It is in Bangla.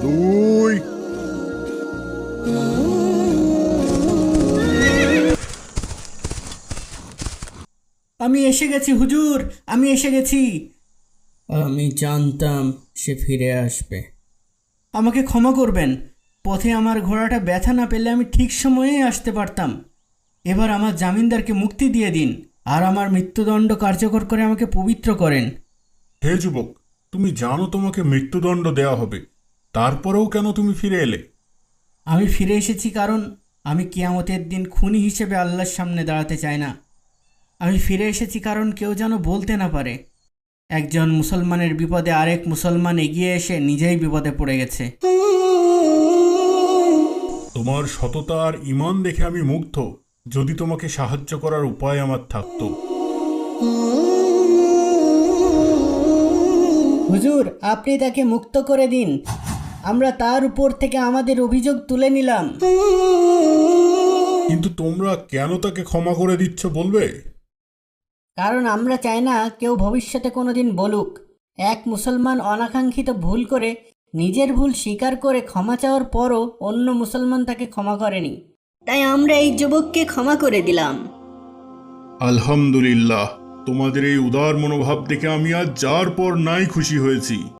2। আমি এসে গেছি হুজুর, আমি এসে গেছি। আমি জানতাম সে ফিরে আসবে। আমাকে ক্ষমা করবেন, পথে আমার ঘোড়াটা ব্যথা না পেলে আমি ঠিক সময়েই আসতে পারতাম। এবার আমার জামিনদারকে মুক্তি দিয়ে দিন আর আমার মৃত্যুদণ্ড কার্যকর করে আমাকে পবিত্র করেন। হে যুবক, তুমি জানো তোমাকে মৃত্যুদণ্ড দেওয়া হবে, তারপরেও কেন তুমি ফিরে এলে? আমি ফিরে এসেছি কারণ আমি কিয়ামতের দিন খুনি হিসেবে আল্লাহর সামনে দাঁড়াতে চাই না। আমি ফিরে এসেছি কারণ কেউ যেন বলতে না পারে একজন মুসলমানের বিপদে আরেক মুসলমান এগিয়ে এসে নিজেই বিপদে পড়ে গেছে। তোমার সততা আর ঈমান দেখে আমি মুগ্ধ। যদি তোমাকে সাহায্য করার উপায় আমার থাকতো। হুজুর, আপনি তাকে মুক্ত করে দিন। আমরা তার উপর থেকে আমাদের অভিযোগ তুলে নিলাম। কিন্তু তোমরা কেন তাকে ক্ষমা করে দিচ্ছ বলবে? কারণ আমরা চাই না কেউ ভবিষ্যতে কোনোদিন বলুক এক মুসলমান অনাকাঙ্ক্ষিত ভুল করে নিজের ভুল স্বীকার করে ক্ষমা চাওয়ার পরও অন্য মুসলমান তাকে ক্ষমা করেনি। তাই আমরা এই যুবককে ক্ষমা করে দিলাম। আলহামদুলিল্লাহ, তোমাদের এই উদার মনোভাব দেখে আমি আজ যার পর নাই খুশি হয়েছি।